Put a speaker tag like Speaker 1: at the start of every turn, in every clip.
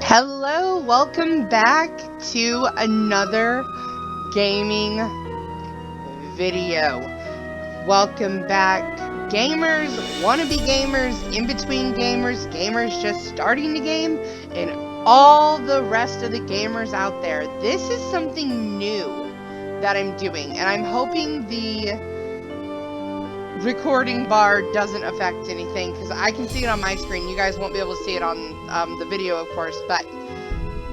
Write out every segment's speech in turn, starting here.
Speaker 1: Hello, welcome back to another gaming video. Welcome back, gamers, wannabe gamers, in-between gamers, gamers just starting the game, and all the rest of the gamers out there. This is something new that I'm doing, and I'm hoping the recording bar doesn't affect anything, because I can see it on my screen. You guys won't be able to see it on the video, of course, but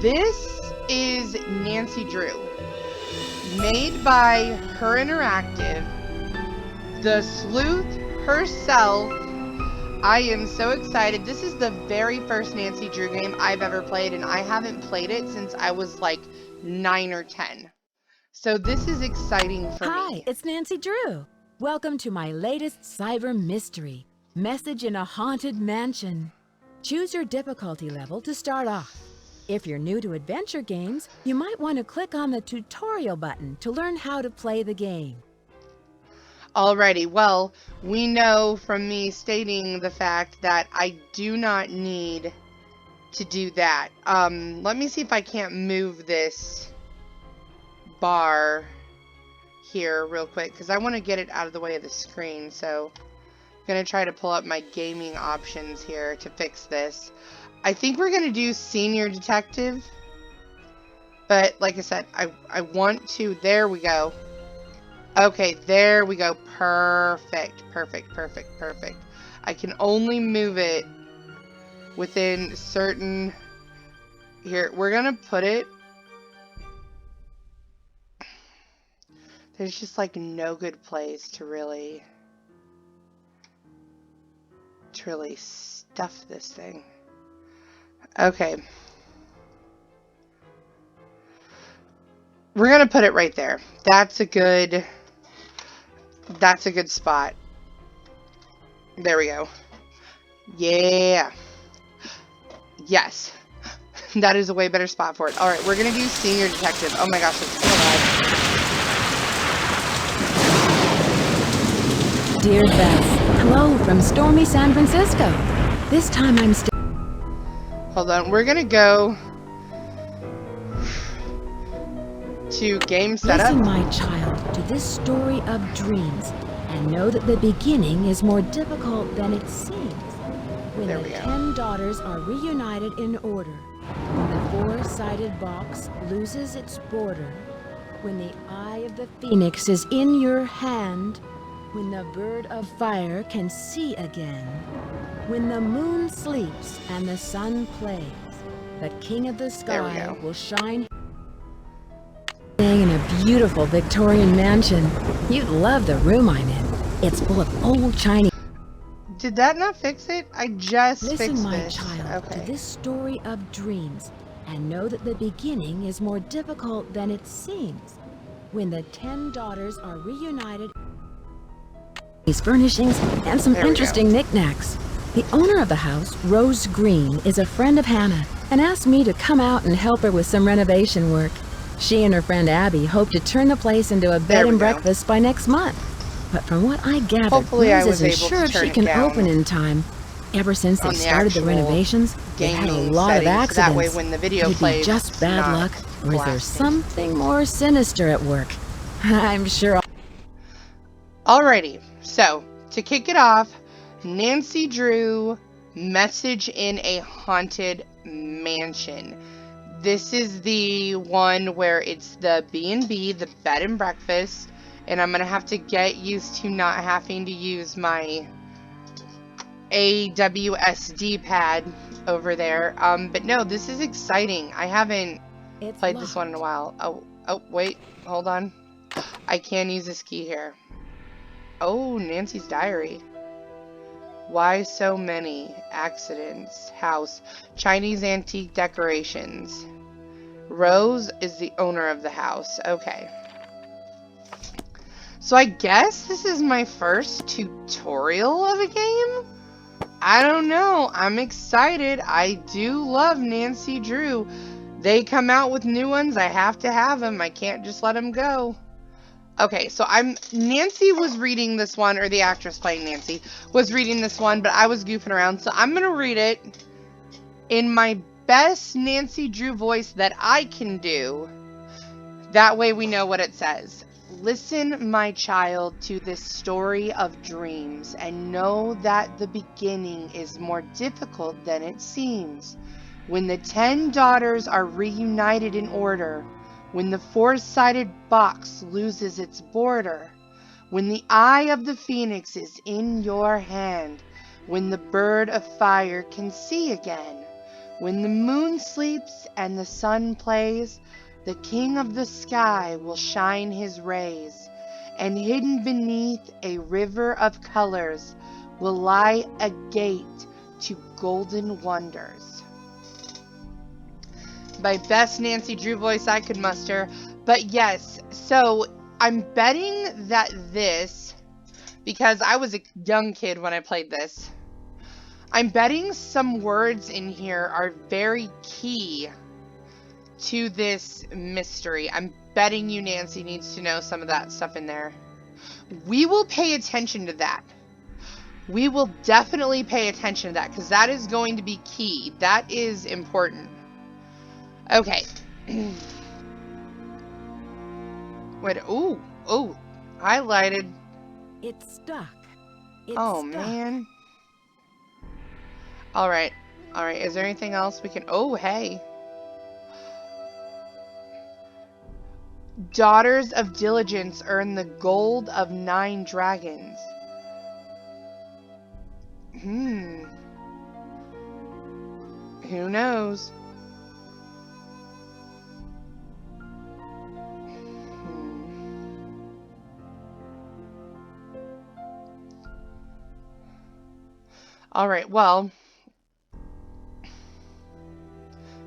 Speaker 1: this is Nancy Drew, made by Her Interactive, the sleuth herself. I am so excited. This is the very first Nancy Drew game I've ever played, and I haven't played it since I was like 9 or 10. So this is exciting for me.
Speaker 2: Hi, it's Nancy Drew. Welcome to my latest cyber mystery, Message in a Haunted Mansion. Choose your difficulty level to start off. If you're new to adventure games, you might want to click on the tutorial button to learn how to play the game.
Speaker 1: Alrighty, well, we know from me stating the fact that I do not need to do that. Let me see if I can't move this bar here real quick, because I want to get it out of the way of the screen. So I'm going to try to pull up my gaming options here to fix this. I think we're going to do senior detective, but like I said, I want to, there we go. Okay, there we go. Perfect, perfect, perfect, perfect. I can only move it within certain, here, we're going to put it, there's just like no good place to really stuff this thing. Okay. We're gonna put it right there. That's a good spot. There we go. Yeah. Yes. That is a way better spot for it. Alright, we're gonna do senior detective. Oh my gosh, it's so loud.
Speaker 2: Dear Beth, hello from stormy San Francisco. This time I'm still...
Speaker 1: Hold on, we're gonna go to game setup.
Speaker 2: Listen, my child, to this story of dreams, and know that the beginning is more difficult than it seems. When the 10 daughters are reunited in order, when the four-sided box loses its border, when the eye of the phoenix is in your hand, when the bird of fire can see again, when the moon sleeps and the sun plays, the king of the sky will shine in a beautiful Victorian mansion. You'd love the room I'm in. It's full of old Chinese...
Speaker 1: Did that not fix it? I just
Speaker 2: Listen,
Speaker 1: fixed
Speaker 2: my
Speaker 1: this.
Speaker 2: child, to this story of dreams, and know that the beginning is more difficult than it seems. When the 10 daughters are reunited... these furnishings and some interesting knickknacks. The owner of the house, Rose Green, is a friend of Hannah and asked me to come out and help her with some renovation work. She and her friend Abby hope to turn the place into a bed and breakfast by next month. But from what I gathered, Rose isn't sure if she can open in time. Ever since they started the renovations, they had a lot of accidents.
Speaker 1: That way when the video
Speaker 2: Could it be just bad luck, or is there something more sinister at work? I'm sure.
Speaker 1: Alrighty, so to kick it off, Nancy Drew, Message in a Haunted Mansion. This is the one where it's the B&B, the bed and breakfast, and I'm gonna have to get used to not having to use my AWSD pad over there. But no, this is exciting. I haven't played this one in a while. Oh, wait, hold on. I can use this key here. Oh, Nancy's diary. Why so many accidents? House. Chinese antique decorations. Rose is the owner of the house. Okay. So I guess this is my first tutorial of a game? I don't know. I'm excited. I do love Nancy Drew. They come out with new ones. I have to have them. I can't just let them go. Okay, so Nancy was reading this one, or the actress playing Nancy was reading this one, but I was goofing around, so I'm gonna read it in my best Nancy Drew voice that I can do. That way we know what it says. Listen, my child, to this story of dreams, and know that the beginning is more difficult than it seems. When the 10 daughters are reunited in order, when the 4-sided box loses its border, when the eye of the phoenix is in your hand, when the bird of fire can see again, when the moon sleeps and the sun plays, the king of the sky will shine his rays, and hidden beneath a river of colors will lie a gate to golden wonders. My best Nancy Drew voice I could muster. But yes, so I'm betting that this, because I was a young kid when I played this, I'm betting some words in here are very key to this mystery. I'm betting you Nancy needs to know some of that stuff in there. We will pay attention to that. We will definitely pay attention to that, because that is going to be key. That is important. Okay. Wait, ooh, highlighted.
Speaker 2: It's stuck. It's
Speaker 1: Oh,
Speaker 2: stuck.
Speaker 1: man. Alright, is there anything else we can, oh, hey. Daughters of Diligence earn the gold of 9 dragons. Who knows? Alright, well.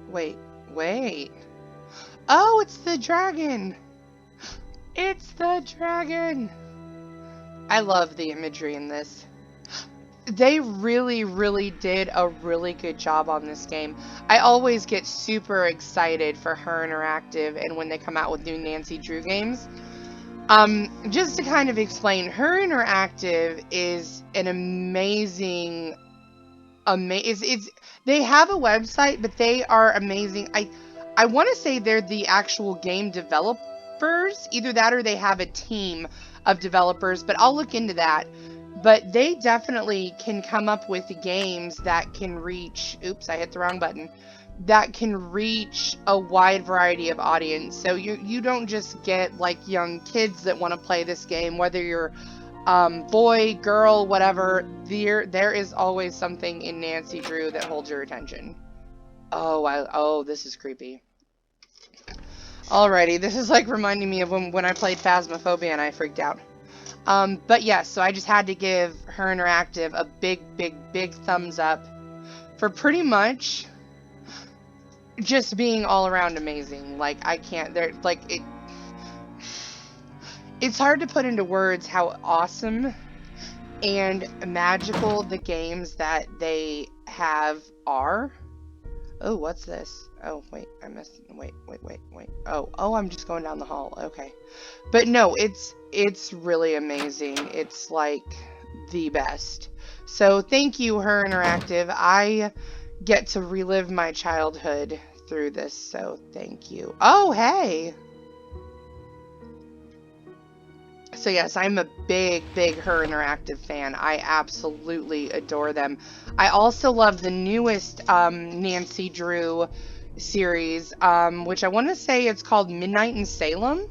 Speaker 1: Wait. Oh, it's the dragon! It's the dragon! I love the imagery in this. They really, really did a really good job on this game. I always get super excited for Her Interactive and when they come out with new Nancy Drew games. Just to kind of explain, Her Interactive is an amazing, they have a website, but they are amazing. I want to say they're the actual game developers, either that or they have a team of developers, but I'll look into that. But they definitely can come up with games that can reach, oops, I hit the wrong button, that can reach a wide variety of audience. So you don't just get like young kids that want to play this game, whether you're boy, girl, whatever. There is always something in Nancy Drew that holds your attention. Oh, this is creepy. Alrighty, this is like reminding me of when I played Phasmophobia and I freaked out. But yes, so I just had to give Her Interactive a big thumbs up for pretty much just being all around amazing. Like, I can't, it's hard to put into words how awesome and magical the games that they have are. Oh, what's this? Oh, wait, I missed, wait. Oh, I'm just going down the hall, okay. But no, it's really amazing. It's like the best. So thank you, Her Interactive. I get to relive my childhood through this, so thank you. Oh, hey! So yes, I'm a big Her Interactive fan. I absolutely adore them. I also love the newest Nancy Drew series, which I want to say it's called Midnight in Salem.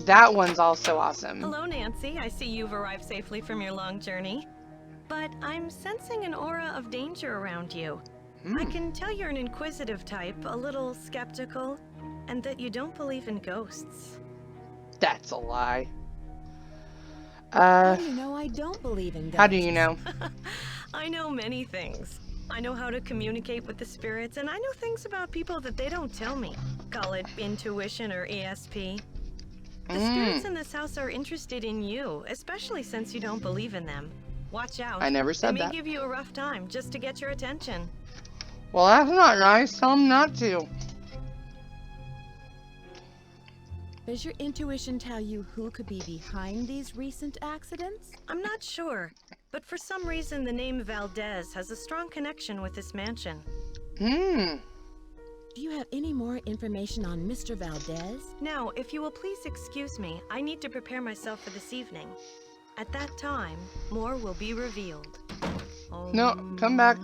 Speaker 1: That one's also awesome.
Speaker 3: Hello, Nancy. I see you've arrived safely from your long journey. But I'm sensing an aura of danger around you. I can tell you're an inquisitive type, a little skeptical, and that you don't believe in ghosts.
Speaker 1: That's a lie.
Speaker 2: How do you know I don't believe in ghosts?
Speaker 1: How do you know?
Speaker 3: I know many things. I know how to communicate with the spirits, and I know things about people that they don't tell me. Call it intuition or ESP. The spirits in this house are interested in you, especially since you don't believe in them. Watch out.
Speaker 1: I never said
Speaker 3: that. They may
Speaker 1: that.
Speaker 3: give you a rough time just to get your attention.
Speaker 1: Well, that's not nice. Tell them not to.
Speaker 2: Does your intuition tell you who could be behind these recent accidents?
Speaker 3: I'm not sure, but for some reason the name Valdez has a strong connection with this mansion.
Speaker 1: Hmm.
Speaker 2: Do you have any more information on Mr. Valdez?
Speaker 3: Now, if you will please excuse me, I need to prepare myself for this evening. At that time, more will be revealed.
Speaker 1: No, come back.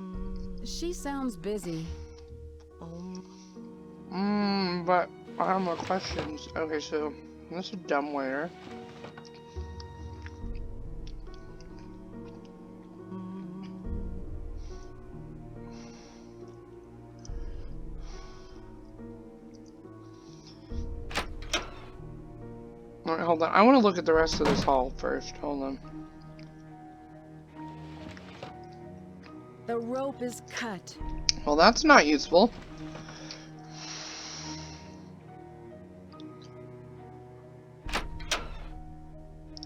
Speaker 2: She sounds busy.
Speaker 1: But I have more questions. Okay, so this is dumbwaiter. Alright, hold on. I want to look at the rest of this hall first. Hold on.
Speaker 2: The rope is cut.
Speaker 1: Well, that's not useful.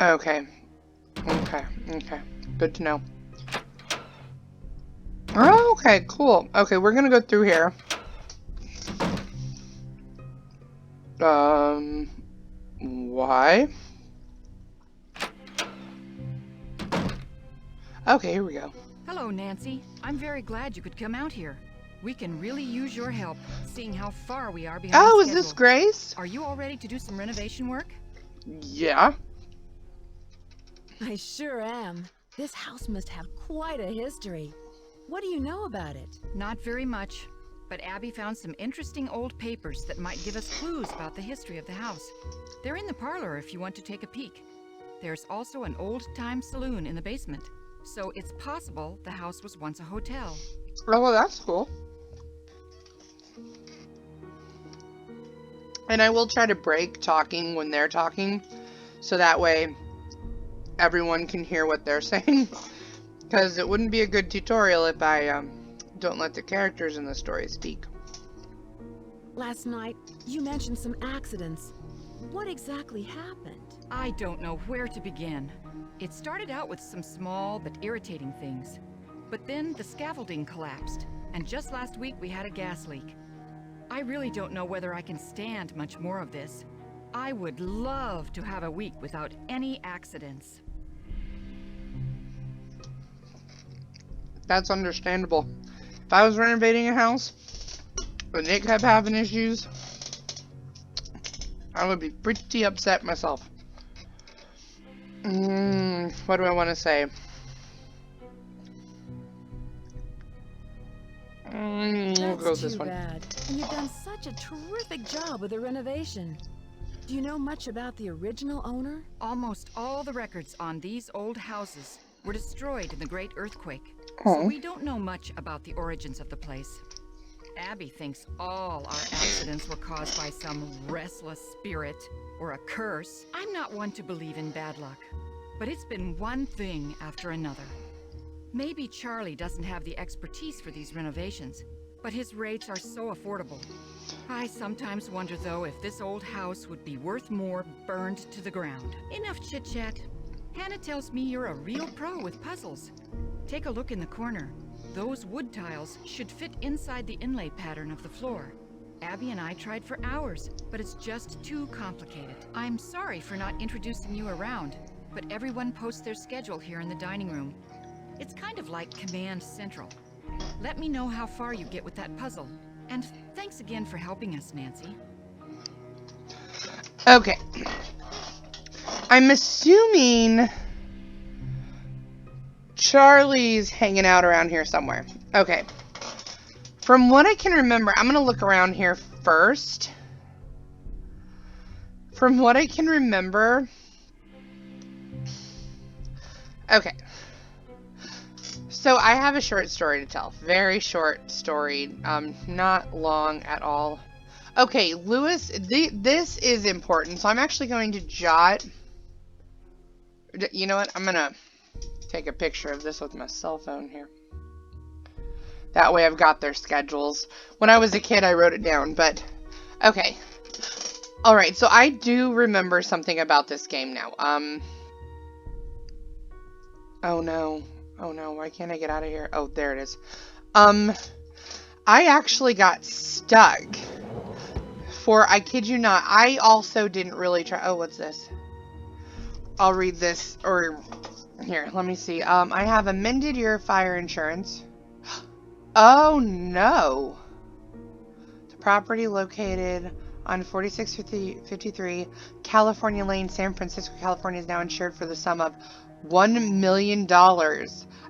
Speaker 1: Okay. Okay. Good to know. Oh, okay, cool. Okay, we're gonna go through here. Why? Okay, here we go.
Speaker 4: Hello, Nancy. I'm very glad you could come out here. We can really use your help, seeing how far we are behind
Speaker 1: Oh,
Speaker 4: schedule.
Speaker 1: is this Grace?
Speaker 4: Are you all ready to do some renovation work?
Speaker 1: Yeah.
Speaker 2: I sure am. This house must have quite a history. What do you know about it?
Speaker 4: Not very much, but Abby found some interesting old papers that might give us clues about the history of the house. They're in the parlor if you want to take a peek. There's also an old-time saloon in the basement, so it's possible the house was once a hotel.
Speaker 1: Oh, well, that's cool. And I will try to break talking when they're talking, so that way everyone can hear what they're saying. Because it wouldn't be a good tutorial if I don't let the characters in the story speak.
Speaker 2: Last night, you mentioned some accidents. What exactly happened?
Speaker 4: I don't know where to begin. It started out with some small but irritating things. But then the scaffolding collapsed, and just last week we had a gas leak. I really don't know whether I can stand much more of this. I would love to have a week without any accidents.
Speaker 1: That's understandable. If I was renovating a house and it kept having issues, I would be pretty upset myself. What do I want to say? We'll go with this
Speaker 2: Too
Speaker 1: one.
Speaker 2: bad. And you've done such a terrific job with the renovation. Do you know much about the original owner?
Speaker 4: Almost all the records on these old houses were destroyed in the Great Earthquake.
Speaker 1: Oh.
Speaker 4: So we don't know much about the origins of the place. Abby thinks all our accidents were caused by some restless spirit or a curse. I'm not one to believe in bad luck, but it's been one thing after another. Maybe Charlie doesn't have the expertise for these renovations, but his rates are so affordable. I sometimes wonder, though, if this old house would be worth more burned to the ground. Enough chit-chat. Hannah tells me you're a real pro with puzzles. Take a look in the corner. Those wood tiles should fit inside the inlay pattern of the floor. Abby and I tried for hours, but it's just too complicated. I'm sorry for not introducing you around, but everyone posts their schedule here in the dining room. It's kind of like Command Central. Let me know how far you get with that puzzle. And thanks again for helping us, Nancy.
Speaker 1: Okay. I'm assuming Charlie's hanging out around here somewhere. Okay. From what I can remember, I'm going to look around here first. From what I can remember... Okay. So I have a short story to tell. Very short story. Not long at all. Okay, Lewis, this is important. So I'm actually going to jot... You know what? I'm going to take a picture of this with my cell phone here. That way I've got their schedules. When I was a kid, I wrote it down, but... Okay. Alright, so I do remember something about this game now. Oh no. Oh no, why can't I get out of here? Oh, there it is. I actually got stuck For, I kid you not, I also didn't really try. Oh, what's this? I'll read this, or here, let me see. I have amended your fire insurance. Oh, no. The property located on 4653 California Lane, San Francisco, California is now insured for the sum of $1 million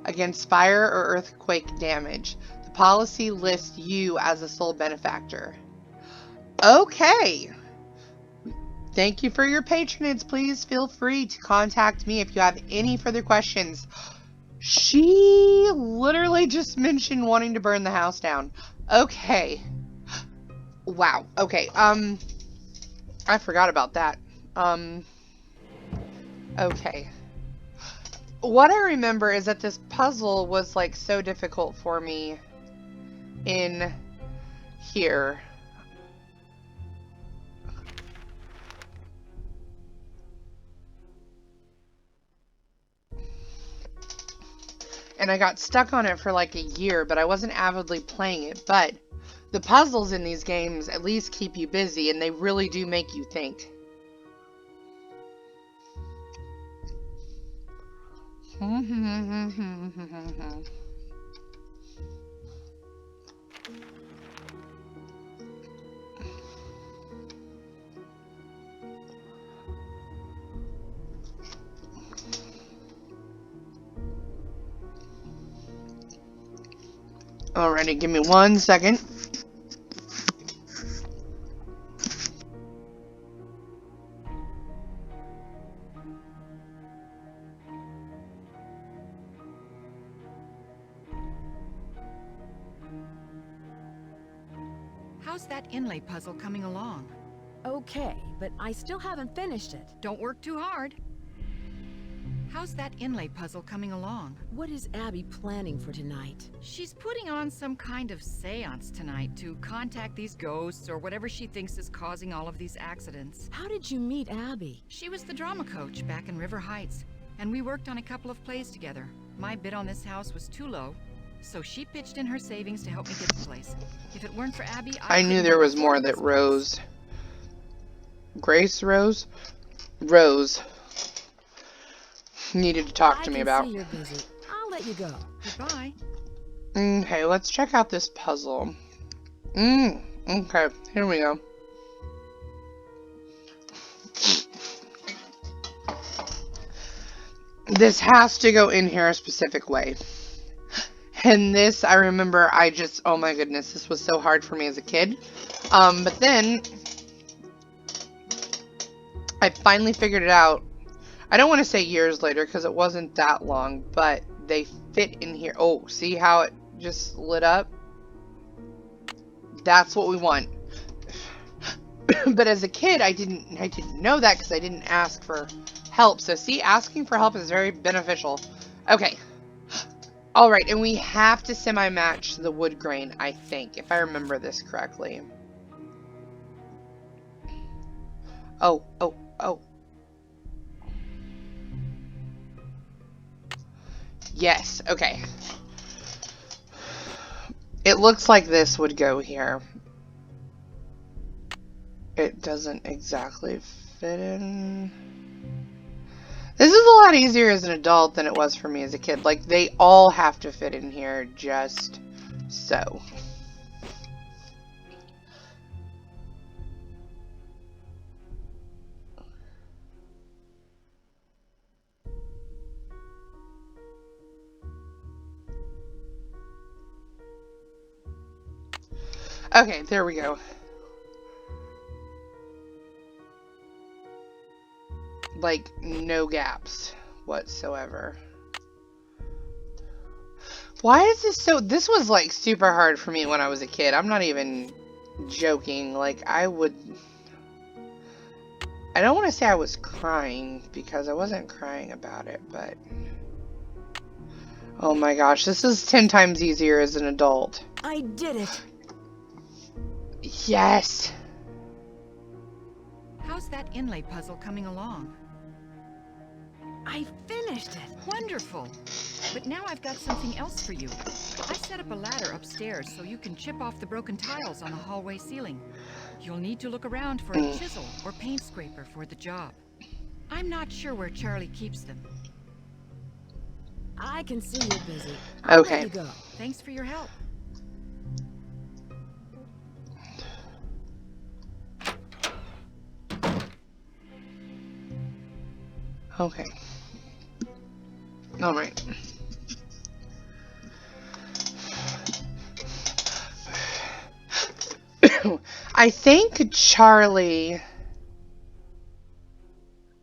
Speaker 1: against fire or earthquake damage. The policy lists you as a sole benefactor. Okay. Thank you for your patronage. Please feel free to contact me if you have any further questions. She literally just mentioned wanting to burn the house down. Okay. Wow. Okay. I forgot about that. Okay. What I remember is that this puzzle was like so difficult for me in here. And I got stuck on it for like a year, but I wasn't avidly playing it. But the puzzles in these games at least keep you busy, and they really do make you think. Alrighty, give me 1 second.
Speaker 4: How's that inlay puzzle coming along?
Speaker 2: Okay, but I still haven't finished it.
Speaker 4: Don't work too hard. How's that inlay puzzle coming along?
Speaker 2: What is Abby planning for tonight?
Speaker 4: She's putting on some kind of seance tonight to contact these ghosts or whatever she thinks is causing all of these accidents.
Speaker 2: How did you meet Abby?
Speaker 4: She was the drama coach back in River Heights, and we worked on a couple of plays together. My bid on this house was too low, so she pitched in her savings to help me get the place. If it weren't for Abby,
Speaker 1: I knew there was more that Rose... Grace Rose? Rose needed to talk to me about.
Speaker 2: I can see you're busy. I'll let you go.
Speaker 4: Goodbye.
Speaker 1: Okay, let's check out this puzzle. Okay, here we go. This has to go in here a specific way. And this, I remember, oh my goodness, this was so hard for me as a kid. But then, I finally figured it out. I don't want to say years later, because it wasn't that long, but they fit in here. Oh, see how it just lit up? That's what we want. But as a kid, I didn't know that because I didn't ask for help. So see, asking for help is very beneficial. Okay. Alright, and we have to semi-match the wood grain, I think, if I remember this correctly. Oh. Yes, okay. It looks like this would go here. It doesn't exactly fit in. This is a lot easier as an adult than it was for me as a kid. Like, they all have to fit in here just so. Okay, there we go. Like, no gaps whatsoever. Why is this so... This was, like, super hard for me when I was a kid. I'm not even joking. Like, I don't want to say I was crying, because I wasn't crying about it, but... Oh my gosh, this is 10 times easier as an adult.
Speaker 2: I did it!
Speaker 1: Yes!
Speaker 4: How's that inlay puzzle coming along?
Speaker 2: I finished it!
Speaker 4: Wonderful! But now I've got something else for you. I set up a ladder upstairs so you can chip off the broken tiles on the hallway ceiling. You'll need to look around for a chisel or paint scraper for the job. I'm not sure where Charlie keeps them.
Speaker 2: I can see you're busy. I'll
Speaker 1: Okay.
Speaker 2: let you go.
Speaker 4: Thanks for your help.
Speaker 1: Okay. All right. I think Charlie...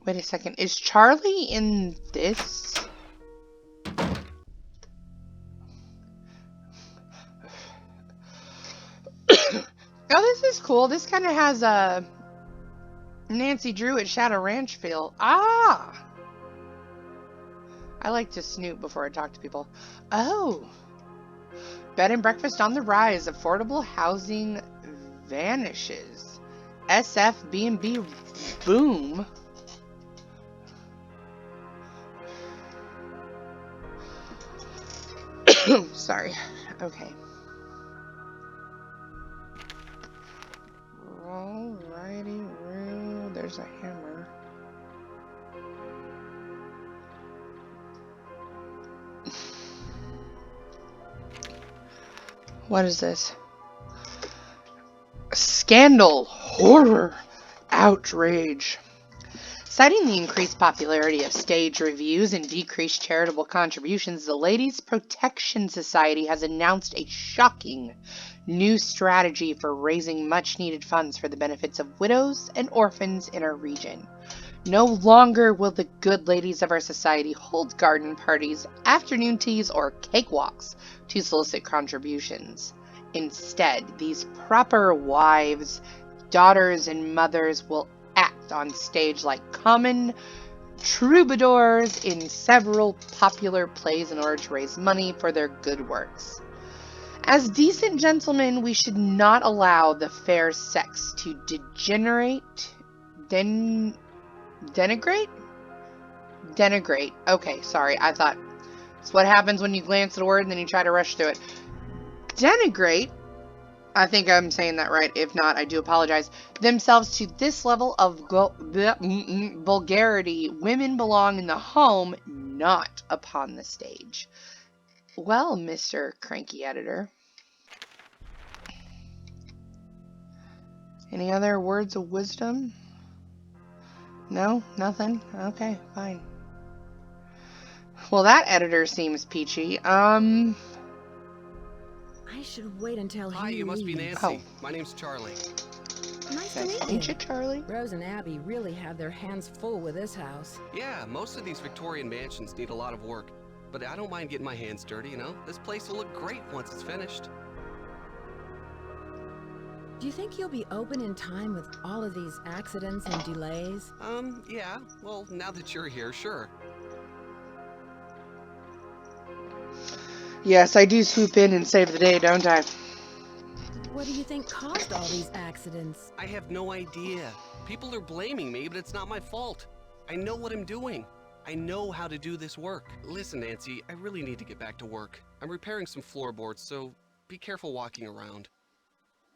Speaker 1: Wait a second. Is Charlie in this? Oh, this is cool. This kind of has a Nancy Drew at Shadow Ranch feel. Ah! I like to snoop before I talk to people. Oh! Bed and breakfast on the rise. Affordable housing vanishes. SF B&B boom. Sorry. Okay. Alrighty, there's a hammer. What is this? Scandal, horror, outrage. Citing the increased popularity of stage reviews and decreased charitable contributions, the Ladies Protection Society has announced a shocking new strategy for raising much-needed funds for the benefits of widows and orphans in our region. No longer will the good ladies of our society hold garden parties, afternoon teas, or cakewalks to solicit contributions. Instead, these proper wives, daughters, and mothers will act on stage like common troubadours in several popular plays in order to raise money for their good works. As decent gentlemen, we should not allow the fair sex to denigrate. Okay, sorry, I thought it's what happens when you glance at a word and then you try to rush through it. Denigrate, I think I'm saying that right. If not, I do apologize. Themselves to this level of vulgarity. Women belong in the home, not upon the stage. Well, Mr. Cranky Editor. Any other words of wisdom? No? Nothing? Okay, fine. Well, that editor seems peachy.
Speaker 2: I should wait until
Speaker 5: Hi,
Speaker 2: he
Speaker 5: you must be
Speaker 2: leaves.
Speaker 5: Nancy. My name's Charlie.
Speaker 2: Nice to
Speaker 1: Nice
Speaker 2: meet
Speaker 1: to
Speaker 2: you.
Speaker 1: meet you, Charlie.
Speaker 2: Rose and Abby really have their hands full with this house.
Speaker 5: Yeah, most of these Victorian mansions need a lot of work. But I don't mind getting my hands dirty, you know? This place will look great once it's finished.
Speaker 2: Do you think you'll be open in time with all of these accidents and delays?
Speaker 5: Yeah. Well, now that you're here, sure.
Speaker 1: Yes, I do swoop in and save the day, don't I?
Speaker 2: What do you think caused all these accidents?
Speaker 5: I have no idea. People are blaming me, but it's not my fault. I know what I'm doing. I know how to do this work. Listen, Nancy, I really need to get back to work. I'm repairing some floorboards, so be careful walking around.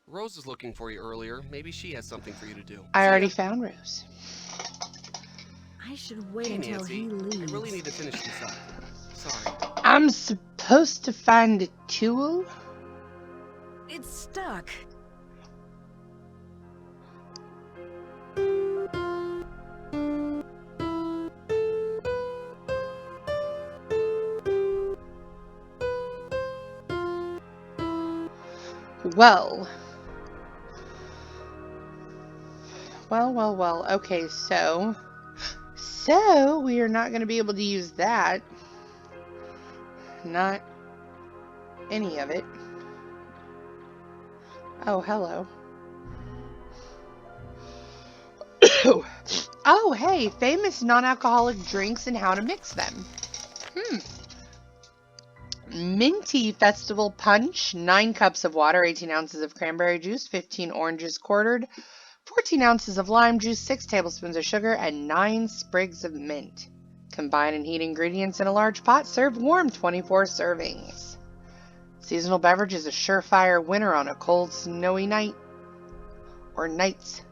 Speaker 5: Rose was looking for you earlier. Maybe she has something for you to do.
Speaker 1: I
Speaker 5: See
Speaker 1: already
Speaker 5: ya.
Speaker 1: found Rose.
Speaker 2: I should wait
Speaker 5: Hey,
Speaker 2: until
Speaker 5: Nancy,
Speaker 2: he leaves.
Speaker 5: I really need to finish this up. Sorry.
Speaker 1: I'm supposed to find a tool?
Speaker 2: It's stuck.
Speaker 1: Well. Well. Okay, so we are not going to be able to use that. Not any of it. Oh, hello. Oh, hey, famous non-alcoholic drinks and how to mix them. Minty Festival Punch, 9 cups of water, 18 ounces of cranberry juice, 15 oranges quartered, 14 ounces of lime juice, 6 tablespoons of sugar, and 9 sprigs of mint. Combine and heat ingredients in a large pot. Serve warm, 24 servings. Seasonal beverage is a surefire winner on a cold, snowy night. Or nights.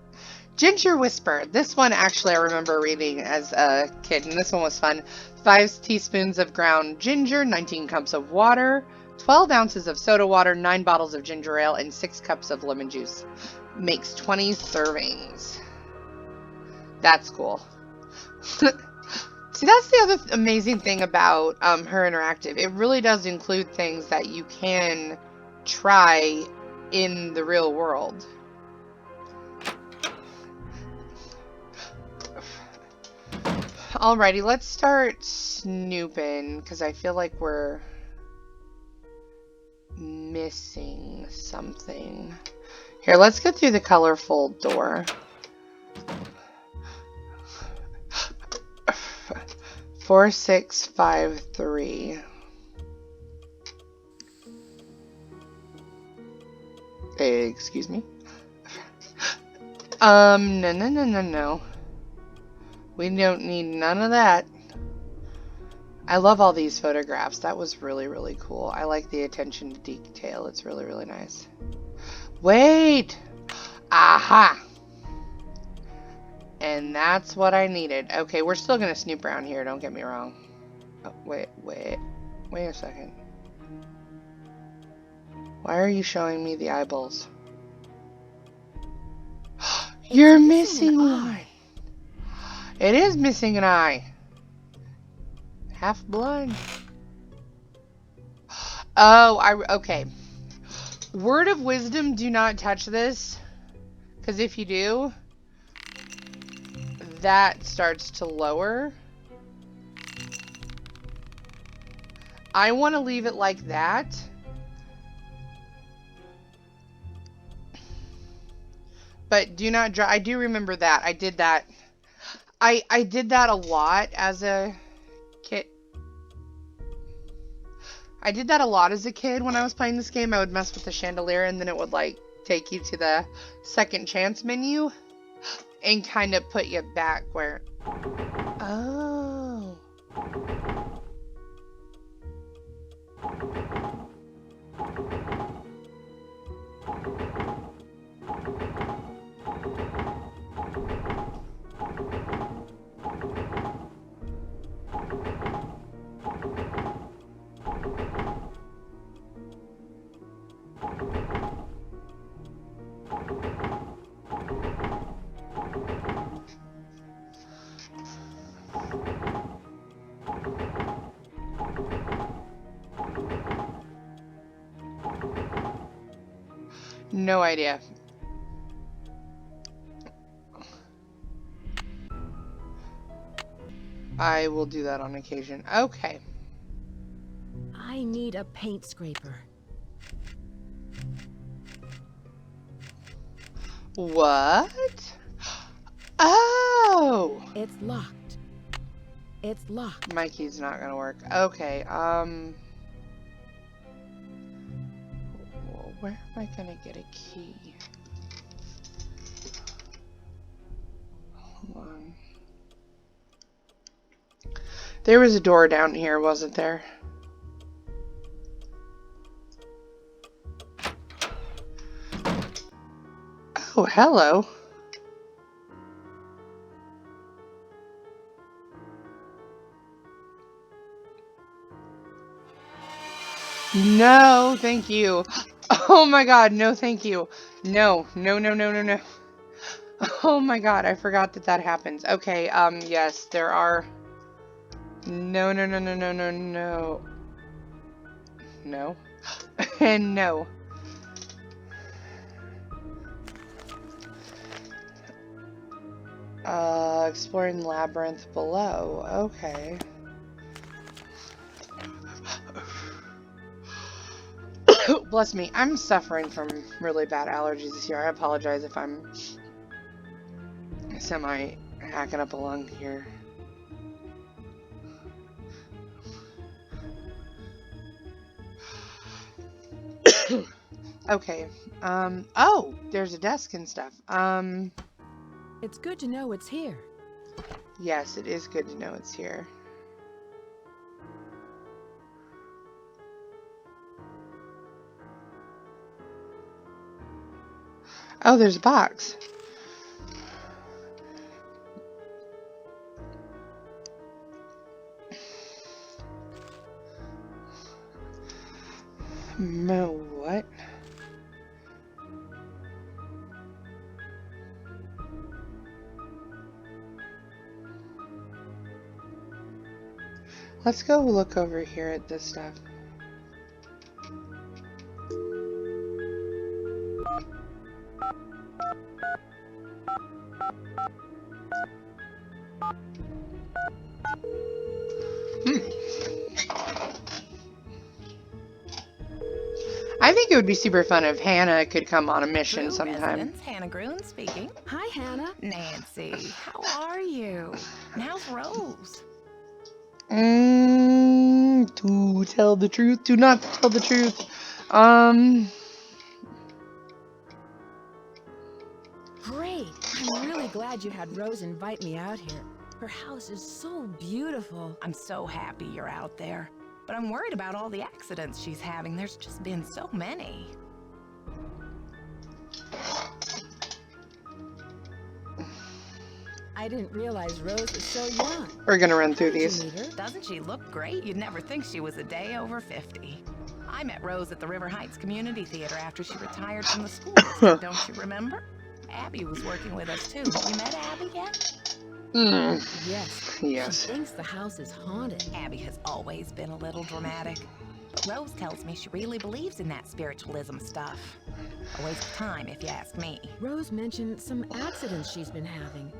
Speaker 1: Ginger Whisper. This one actually I remember reading as a kid, and this one was fun. 5 teaspoons of ground ginger, 19 cups of water, 12 ounces of soda water, 9 bottles of ginger ale, and 6 cups of lemon juice. Makes 20 servings. That's cool. See, that's the other amazing thing about Her Interactive. It really does include things that you can try in the real world. Alrighty, let's start snooping, because I feel like we're missing something. Here, let's go through the colorful door. 4653. Excuse me. No. We don't need none of that. I love all these photographs. That was really, really cool. I like the attention to detail. It's really, really nice. Wait! Aha! And that's what I needed. Okay, we're still gonna snoop around here, don't get me wrong. Oh, wait a second. Why are you showing me the eyeballs? You're missing one! It is missing an eye. Half blind. Oh, okay. Word of wisdom, do not touch this. Because if you do, that starts to lower. I want to leave it like that. But do not draw. I do remember that. I did that. I did that a lot as a kid. I did that a lot as a kid when I was playing this game. I would mess with the chandelier and then it would like take you to the second chance menu and kind of put you back where... Oh. No idea. I will do that on occasion. Okay.
Speaker 2: I need a paint scraper.
Speaker 1: What? Oh!
Speaker 2: It's locked. It's locked.
Speaker 1: My key's not gonna work. Okay, where am I gonna get a key? Hold on. There was a door down here, wasn't there? Oh, hello. No, thank you. Oh my god, no thank you. No. Oh my god, I forgot that that happens. Okay, yes, there are... No. No. And no. Exploring labyrinth below. Okay. Bless me, I'm suffering from really bad allergies this year. I apologize if I'm semi hacking up a lung here. Okay. Oh, there's a desk and stuff.
Speaker 2: It's good to know it's here.
Speaker 1: Yes, it is good to know it's here. Oh, there's a box. No, what? Let's go look over here at this stuff. I think it would be super fun if Hannah could come on a mission
Speaker 6: Drew
Speaker 1: sometime.
Speaker 6: Residence, Hannah Gruen speaking.
Speaker 2: Hi, Hannah.
Speaker 6: Nancy, how are you? And how's Rose?
Speaker 1: To tell the truth, do not tell the truth.
Speaker 2: Great. I'm really glad you had Rose invite me out here. Her house is so beautiful.
Speaker 6: I'm so happy you're out there. But I'm worried about all the accidents she's having. There's just been so many.
Speaker 2: I didn't realize Rose was so young.
Speaker 1: We're gonna run through
Speaker 2: Did you
Speaker 1: these.
Speaker 2: meet her?
Speaker 6: Doesn't she look great? You'd never think she was a day over 50. I met Rose at the River Heights Community Theater after she retired from the school district, don't you remember? Abby was working with us too. Have you met Abby yet?
Speaker 2: Yes.
Speaker 1: Yes.
Speaker 2: She thinks the house is haunted.
Speaker 6: Abby has always been a little dramatic. But Rose tells me she really believes in that spiritualism stuff. A waste of time, if you ask me.
Speaker 2: Rose mentioned some accidents she's been having.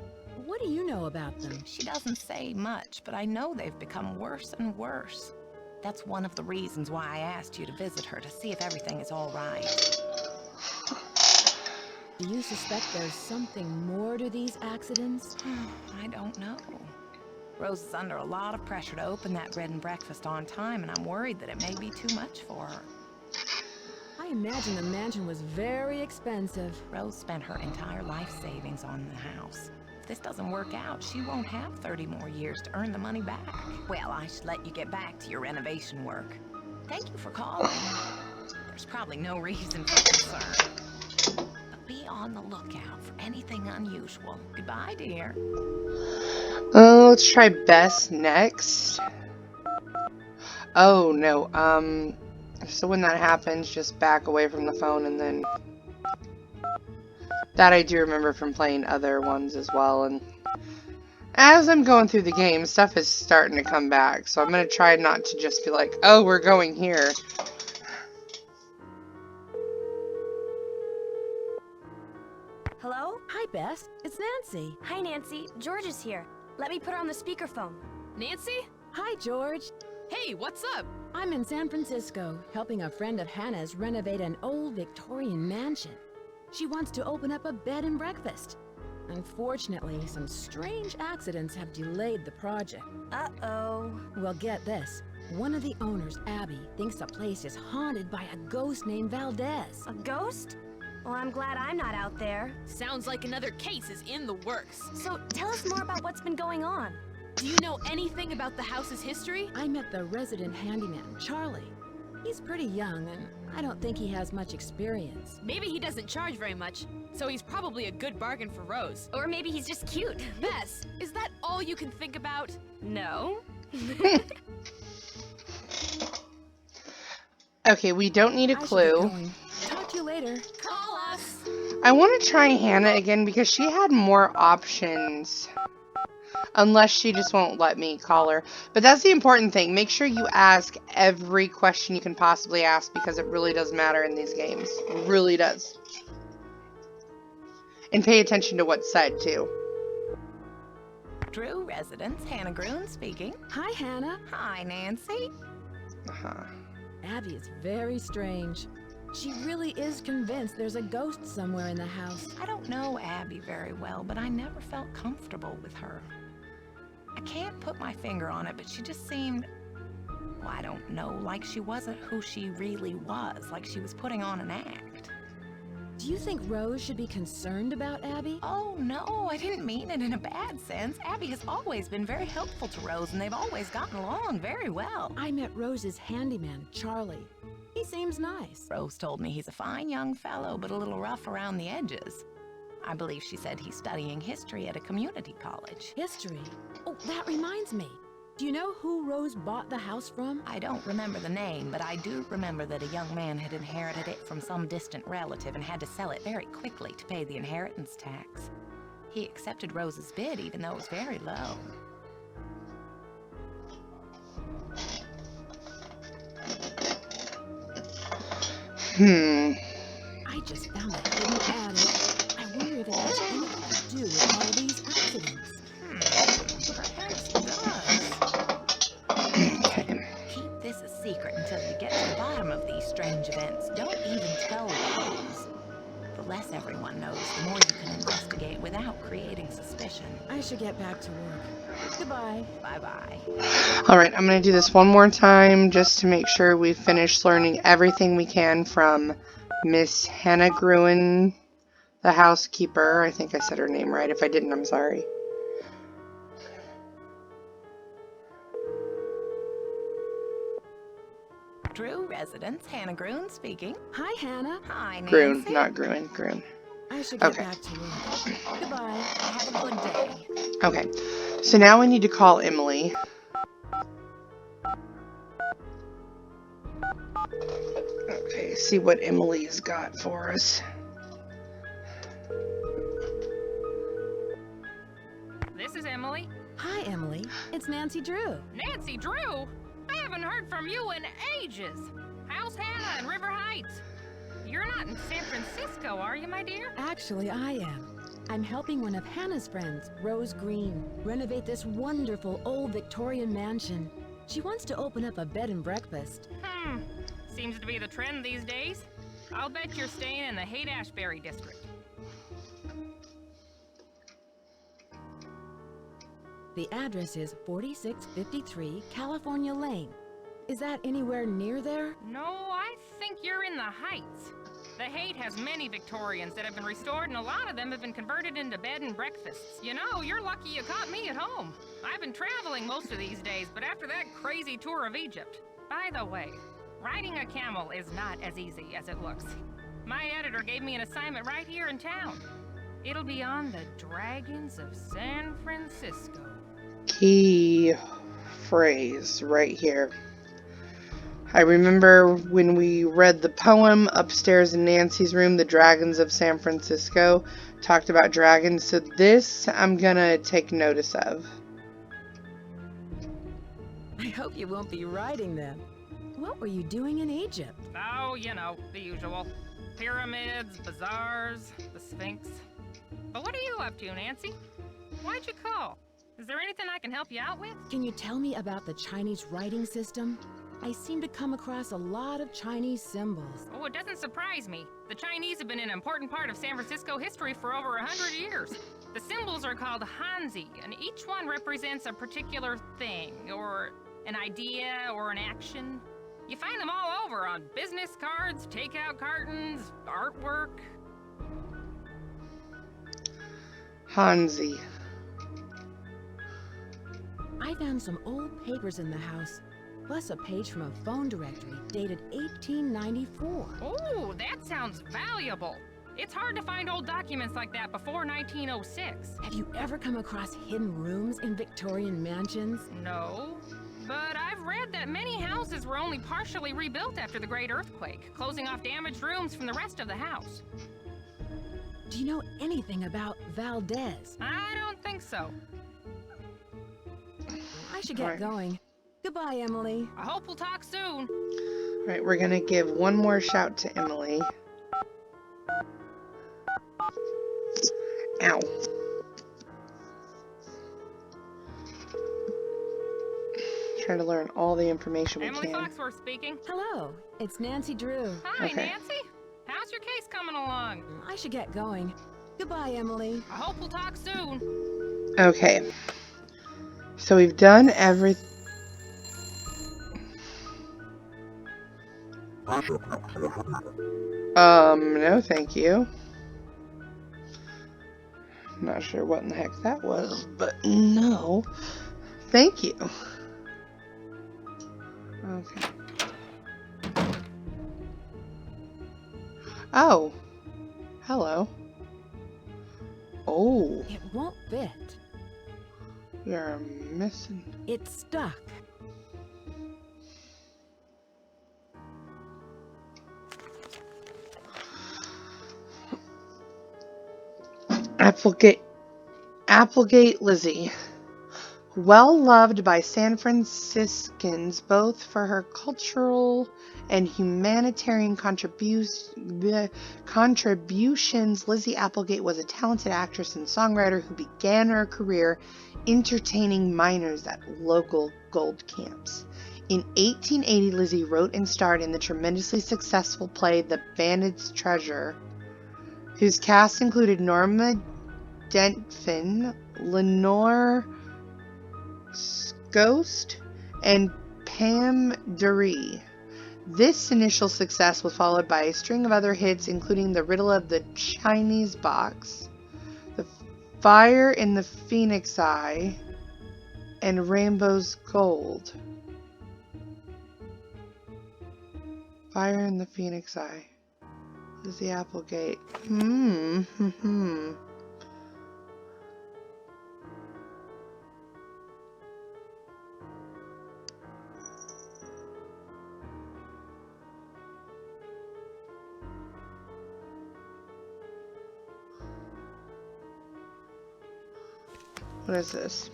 Speaker 2: What do you know about them?
Speaker 6: She doesn't say much, but I know they've become worse and worse. That's one of the reasons why I asked you to visit her, to see if everything is all right.
Speaker 2: Do you suspect there's something more to these accidents?
Speaker 6: I don't know. Rose is under a lot of pressure to open that bed and breakfast on time, and I'm worried that it may be too much for her.
Speaker 2: I imagine the mansion was very expensive.
Speaker 6: Rose spent her entire life savings on the house. If this doesn't work out, she won't have 30 more years to earn the money back. Well, I should let you get back to your renovation work. Thank you for calling. There's probably no reason for concern. But be on the lookout for anything unusual. Goodbye, dear.
Speaker 1: Let's try Bess next. Oh, no. So when that happens, just back away from the phone and then... That I do remember from playing other ones as well, and as I'm going through the game, stuff is starting to come back, so I'm gonna try not to just be like, oh, we're going here.
Speaker 7: Hello?
Speaker 2: Hi, Bess. It's Nancy.
Speaker 7: Hi, Nancy. George is here. Let me put her on the speakerphone.
Speaker 8: Nancy?
Speaker 2: Hi, George.
Speaker 8: Hey, what's up?
Speaker 2: I'm in San Francisco, helping a friend of Hannah's renovate an old Victorian mansion. She wants to open up a bed and breakfast. Unfortunately, some strange accidents have delayed the project.
Speaker 7: Uh-oh.
Speaker 2: Well, get this. One of the owners, Abby, thinks the place is haunted by a ghost named Valdez.
Speaker 7: A ghost? Well, I'm glad I'm not out there.
Speaker 8: Sounds like another case is in the works.
Speaker 7: So, tell us more about what's been going on.
Speaker 8: Do you know anything about the house's history?
Speaker 2: I met the resident handyman, Charlie. He's pretty young, and I don't think he has much experience.
Speaker 8: Maybe he doesn't charge very much, so he's probably a good bargain for Rose.
Speaker 7: Or maybe he's just cute.
Speaker 8: Bess, is that all you can think about?
Speaker 7: No.
Speaker 1: Okay, we don't need a
Speaker 2: I should get
Speaker 1: clue.
Speaker 2: going. Talk to you later.
Speaker 8: Call us!
Speaker 1: I want to try Hannah again because she had more options. Unless she just won't let me call her. But that's the important thing. Make sure you ask every question you can possibly ask because it really does matter in these games. It really does. And pay attention to what's said too.
Speaker 6: Drew Residence, Hannah Gruen speaking.
Speaker 2: Hi, Hannah.
Speaker 6: Hi, Nancy.
Speaker 1: Uh-huh.
Speaker 2: Abby is very strange. She really is convinced there's a ghost somewhere in the house.
Speaker 6: I don't know Abby very well, but I never felt comfortable with her. I can't put my finger on it, but she just seemed, well, I don't know, like she wasn't who she really was, like she was putting on an act.
Speaker 2: Do you think Rose should be concerned about Abby?
Speaker 6: Oh, no, I didn't mean it in a bad sense. Abby has always been very helpful to Rose, and they've always gotten along very well.
Speaker 2: I met Rose's handyman, Charlie. He He seems nice.
Speaker 6: Rose told me he's a fine young fellow, but a little rough around the edges. I believe she said he's studying history at a community college.
Speaker 2: History? Oh, that reminds me. Do you know who Rose bought the house from?
Speaker 6: I don't remember the name, but I do remember that a young man had inherited it from some distant relative and had to sell it very quickly to pay the inheritance tax. He accepted Rose's bid, even though it was very low.
Speaker 2: I just found a hidden attic. I wonder if it has anything to do with all these accidents.
Speaker 6: Perhaps it does.
Speaker 1: Okay.
Speaker 6: Keep this a secret until you get to the bottom of these strange events. Don't even tell Rose. The less everyone knows, the more you can investigate without creating suspicion.
Speaker 2: I should get back to work. Goodbye.
Speaker 6: Bye-bye.
Speaker 1: Alright, I'm going to do this one more time just to make sure we've finished learning everything we can from Miss Hannah Gruen, the housekeeper. I think I said her name right. If I didn't, I'm sorry.
Speaker 6: Drew residence, Hannah Gruen speaking.
Speaker 2: Hi, Hannah.
Speaker 6: Hi, Nancy.
Speaker 1: Gruen, not Gruen. Gruen.
Speaker 2: I should get
Speaker 1: Okay.
Speaker 2: back to work. Goodbye.
Speaker 6: Have a good day.
Speaker 1: Okay, so now we need to call Emily. Okay, see what Emily's got for us.
Speaker 8: This is Emily.
Speaker 2: Hi, Emily. It's Nancy Drew.
Speaker 8: Nancy Drew? I haven't heard from you in ages. How's Hannah in River Heights? You're not in San Francisco, are you, my dear?
Speaker 2: Actually, I am. I'm helping one of Hannah's friends, Rose Green, renovate this wonderful old Victorian mansion. She wants to open up a bed and breakfast.
Speaker 8: Seems to be the trend these days. I'll bet you're staying in the Haight-Ashbury district.
Speaker 2: The address is 4653 California Lane. Is that anywhere near there?
Speaker 8: No, I think you're in the Heights. The Haight has many Victorians that have been restored, and a lot of them have been converted into bed and breakfasts. You know, you're lucky you caught me at home. I've been traveling most of these days, but after that crazy tour of Egypt. By the way, riding a camel is not as easy as it looks. My editor gave me an assignment right here in town. It'll be on the Dragons of San Francisco.
Speaker 1: Key phrase right here. I remember when we read the poem upstairs in Nancy's room, The Dragons of San Francisco, talked about dragons, so this I'm gonna take notice of.
Speaker 2: I hope you won't be riding them. What were you doing in Egypt?
Speaker 8: Oh, you know, the usual. Pyramids, bazaars, the Sphinx. But what are you up to, Nancy? Why'd you call? Is there anything I can help you out with?
Speaker 2: Can you tell me about the Chinese writing system? I seem to come across a lot of Chinese symbols.
Speaker 8: Oh, it doesn't surprise me. The Chinese have been an important part of San Francisco history for over 100 years. The symbols are called Hanzi, and each one represents a particular thing, or an idea, or an action. You find them all over on business cards, takeout cartons, artwork.
Speaker 1: Hanzi.
Speaker 2: I found some old papers in the house, plus a page from a phone directory dated 1894.
Speaker 8: Oh, that sounds valuable. It's hard to find old documents like that before 1906.
Speaker 2: Have you ever come across hidden rooms in Victorian mansions?
Speaker 8: No, but I've read that many houses were only partially rebuilt after the Great Earthquake, closing off damaged rooms from the rest of the house.
Speaker 2: Do you know anything about Valdez?
Speaker 8: I don't think so.
Speaker 2: I should get
Speaker 1: Alright.
Speaker 2: going. Goodbye, Emily.
Speaker 8: I hope we'll talk soon.
Speaker 1: Alright, we're gonna give one more shout to Emily. Ow. Try to learn all the information we
Speaker 8: Emily
Speaker 1: can.
Speaker 8: Foxworth speaking.
Speaker 2: Hello, it's Nancy Drew.
Speaker 8: Hi,
Speaker 1: Okay.
Speaker 8: Nancy. How's your case coming along?
Speaker 2: I should get going. Goodbye, Emily.
Speaker 8: I hope we'll talk soon.
Speaker 1: Okay. So we've done everything. No, thank you. Not sure what in the heck that was, but no. Thank you. Okay. Oh. Hello. Oh.
Speaker 2: It won't fit.
Speaker 1: You're missing.
Speaker 2: It's stuck.
Speaker 1: Applegate Lizzie. Well loved by San Franciscans both for her cultural and humanitarian contributions, Lizzie Applegate was a talented actress and songwriter who began her career entertaining miners at local gold camps. In 1880, Lizzie wrote and starred in the tremendously successful play The Bandit's Treasure, whose cast included Norma Desmond, Lenore Ghost, and Pam Dury. This initial success was followed by a string of other hits, including The Riddle of the Chinese Box, The Fire in the Phoenix Eye, and Rainbow's Gold. Fire in the Phoenix Eye. Lizzie Applegate. What is this?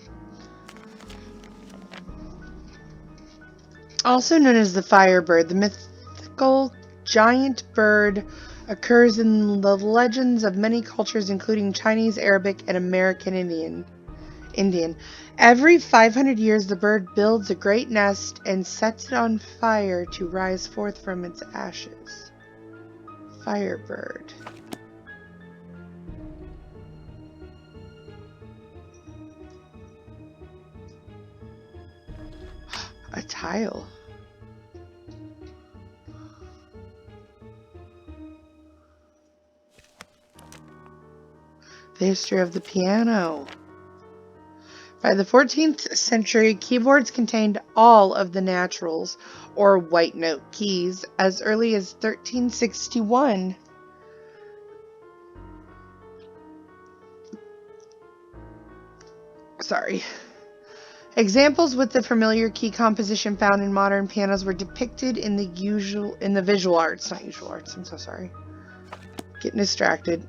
Speaker 1: Also known as the Firebird, the mythical giant bird occurs in the legends of many cultures, including Chinese, Arabic, and American Indian. Every 500 years, the bird builds a great nest and sets it on fire to rise forth from its ashes. Firebird. A tile. The history of the piano. By the 14th century, keyboards contained all of the naturals, or white note keys, as early as 1361. Sorry. Examples with the familiar key composition found in modern pianos were depicted in the visual arts, not usual arts. I'm so sorry. Getting distracted.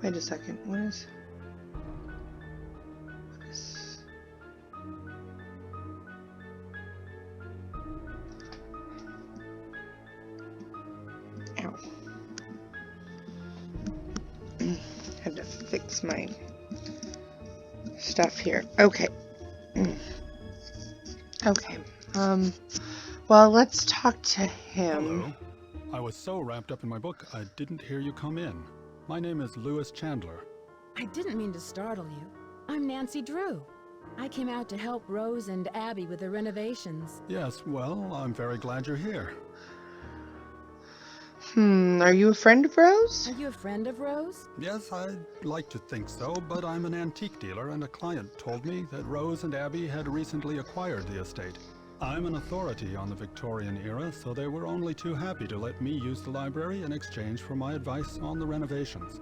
Speaker 1: Wait a second. What is? Ow. Had to fix my stuff here. Okay. Okay. Well, let's talk to him.
Speaker 9: Hello. I was so wrapped up in my book, I didn't hear you come in. My name is Lewis Chandler.
Speaker 2: I didn't mean to startle you. I'm Nancy Drew. I came out to help Rose and Abby with the renovations.
Speaker 9: Yes, well, I'm very glad you're here.
Speaker 1: Are you a friend of Rose?
Speaker 2: Are you a friend of Rose?
Speaker 9: Yes, I'd like to think so, but I'm an antique dealer and a client told me that Rose and Abby had recently acquired the estate. I'm an authority on the Victorian era, so they were only too happy to let me use the library in exchange for my advice on the renovations.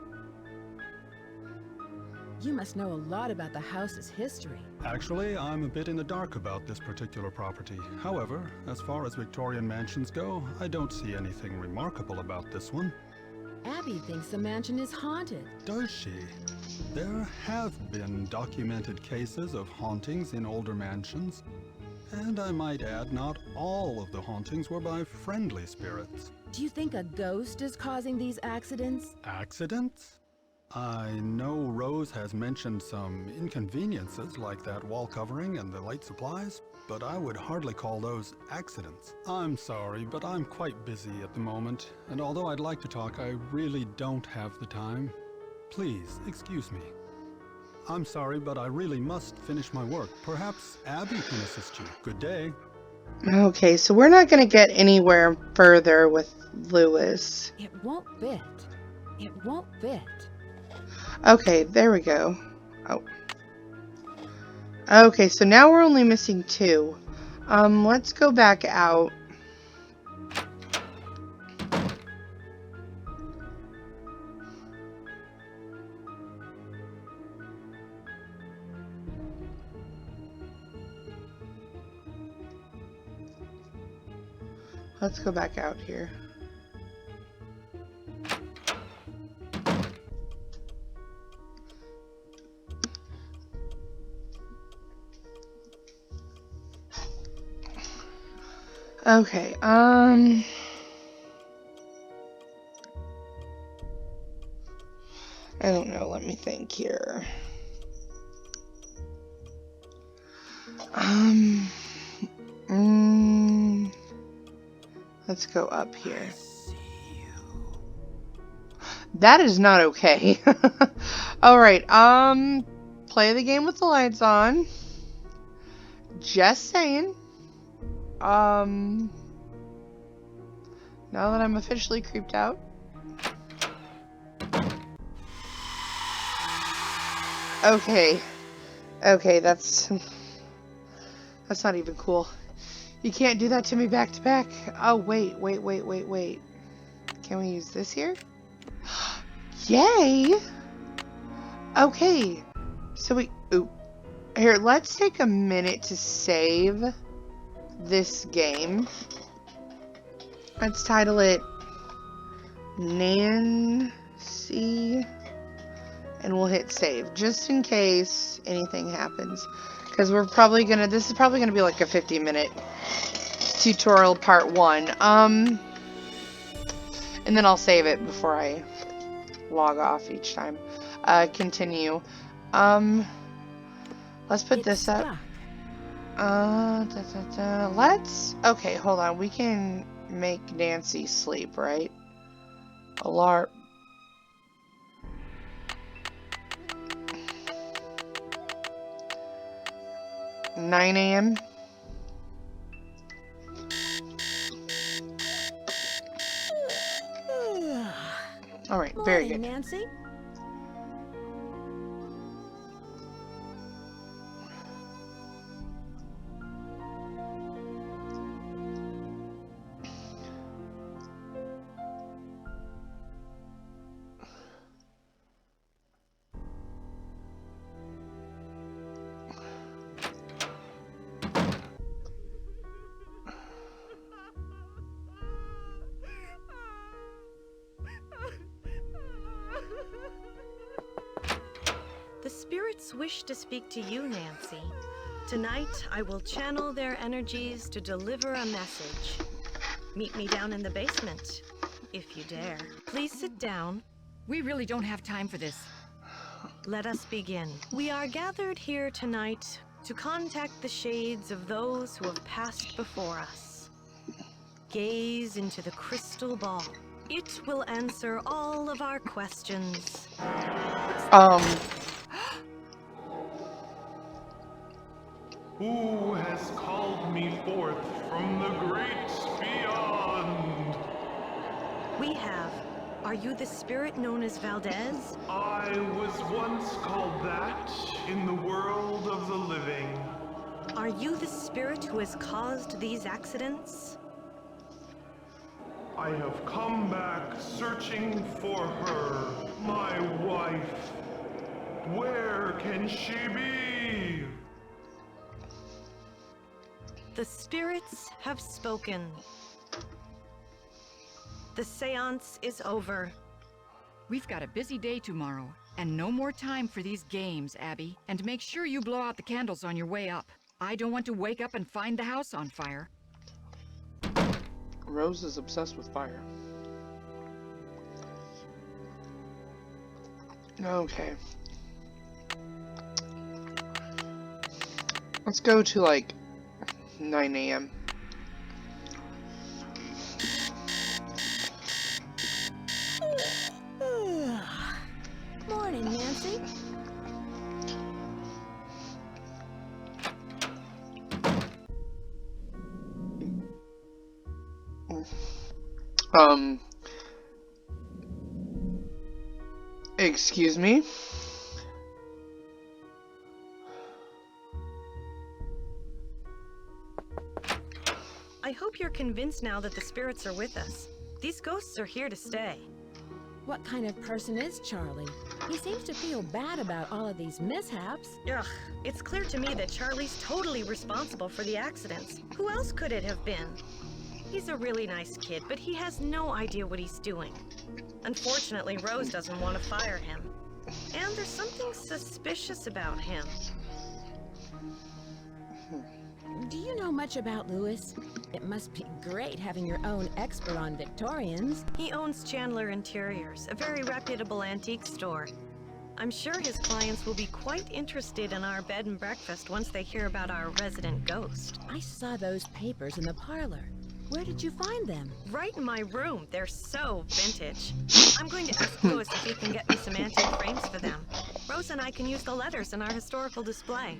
Speaker 2: You must know a lot about the house's history.
Speaker 9: Actually, I'm a bit in the dark about this particular property. However, as far as Victorian mansions go, I don't see anything remarkable about this one.
Speaker 2: Abby thinks the mansion is haunted.
Speaker 9: Does she? There have been documented cases of hauntings in older mansions. And I might add, not all of the hauntings were by friendly spirits.
Speaker 2: Do you think a ghost is causing these accidents?
Speaker 9: Accidents? I know Rose has mentioned some inconveniences like that wall covering and the light supplies, but I would hardly call those accidents. I'm sorry, but I'm quite busy at the moment, and although I'd like to talk, I really don't have the time. Please, excuse me. I'm sorry, but I really must finish my work. Perhaps Abby can assist you. Good day.
Speaker 1: Okay, so we're not going to get anywhere further with Lewis.
Speaker 2: It won't fit. It won't fit.
Speaker 1: Okay, there we go. Oh. Okay, so now we're only missing 2. Let's go back out Let's go back out here. Okay, I don't know, let me think here. Let's go up here. That is not okay. Alright, play the game with the lights on. Just saying. Now that I'm officially creeped out. Okay. Okay, that's not even cool. You can't do that to me back to back. Oh, wait. Can we use this here? Yay! Okay. So here, let's take a minute to save this game. Let's title it Nancy, and we'll hit save just in case anything happens, because this is probably gonna be like a 50-minute tutorial part 1. And then I'll save it before I log off each time. Continue. Let's put this up. Okay, hold on. We can make Nancy sleep, right? Alarm. – 9 a.m. All right, very good.
Speaker 2: Nancy.
Speaker 3: The spirits wish to speak to you, Nancy. Tonight, I will channel their energies to deliver a message. Meet me down in the basement, if you dare. Please sit down.
Speaker 4: We really don't have time for this.
Speaker 3: Let us begin. We are gathered here tonight to contact the shades of those who have passed before us. Gaze into the crystal ball. It will answer all of our questions.
Speaker 10: Who has called me forth from the great beyond?
Speaker 3: We have. Are you the spirit known as Valdez?
Speaker 10: I was once called that in the world of the living.
Speaker 3: Are you the spirit who has caused these accidents?
Speaker 10: I have come back searching for her, my wife. Where can she be?
Speaker 3: The spirits have spoken. The seance is over.
Speaker 4: We've got a busy day tomorrow, and no more time for these games, Abby. And make sure you blow out the candles on your way up. I don't want to wake up and find the house on fire.
Speaker 1: Rose is obsessed with fire. Okay. Let's go to like 9 a.m.
Speaker 2: Morning, Nancy.
Speaker 1: Excuse me?
Speaker 3: I hope you're convinced now that the spirits are with us. These ghosts are here to stay.
Speaker 2: What kind of person is Charlie? He seems to feel bad about all of these mishaps.
Speaker 3: Ugh, it's clear to me that Charlie's totally responsible for the accidents. Who else could it have been? He's a really nice kid, but he has no idea what he's doing. Unfortunately, Rose doesn't want to fire him. And there's something suspicious about him.
Speaker 2: Do you know much about Lewis? It must be great having your own expert on Victorians.
Speaker 3: He owns Chandler Interiors, a very reputable antique store. I'm sure his clients will be quite interested in our bed and breakfast once they hear about our resident ghost.
Speaker 2: I saw those papers in the parlor. Where did you find them?
Speaker 3: Right in my room. They're so vintage. I'm going to ask Lewis if he can get me some antique frames for them. Rose and I can use the letters in our historical display.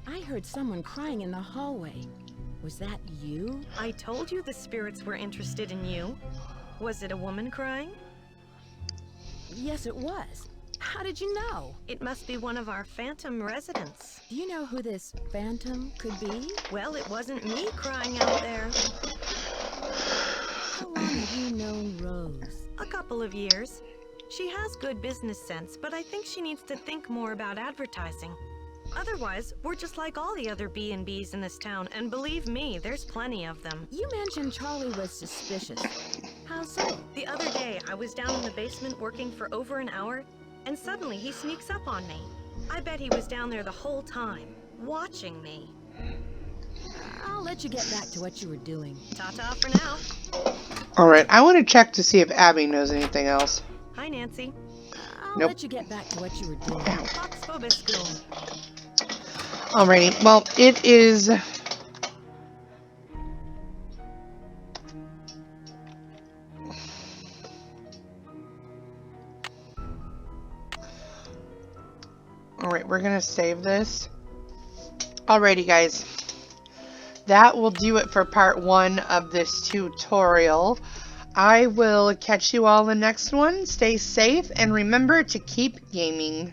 Speaker 2: I heard someone crying in the hallway. Was that you?
Speaker 3: I told you the spirits were interested in you. Was it a woman crying?
Speaker 2: Yes, it was. How did you know?
Speaker 3: It must be one of our phantom residents.
Speaker 2: Do you know who this phantom could be?
Speaker 3: Well, it wasn't me crying out there.
Speaker 2: How long have you known Rose?
Speaker 3: A couple of years. She has good business sense, but I think she needs to think more about advertising. Otherwise, we're just like all the other B&Bs in this town, and believe me, there's plenty of them.
Speaker 2: You mentioned Charlie was suspicious. How so?
Speaker 3: The other day, I was down in the basement working for over an hour, and suddenly he sneaks up on me. I bet he was down there the whole time, watching me.
Speaker 2: I'll let you get back to what you were doing.
Speaker 3: Ta-ta for now.
Speaker 1: Alright, I want to check to see if Abby knows anything else.
Speaker 3: Hi, Nancy.
Speaker 2: I'll
Speaker 1: Nope.
Speaker 2: let you get back to what you were doing.
Speaker 3: Fox Phoboscoon.
Speaker 1: Alrighty, well, it is... Alright, we're gonna save this. Alrighty, guys. That will do it for part 1 of this tutorial. I will catch you all in the next one. Stay safe and remember to keep gaming.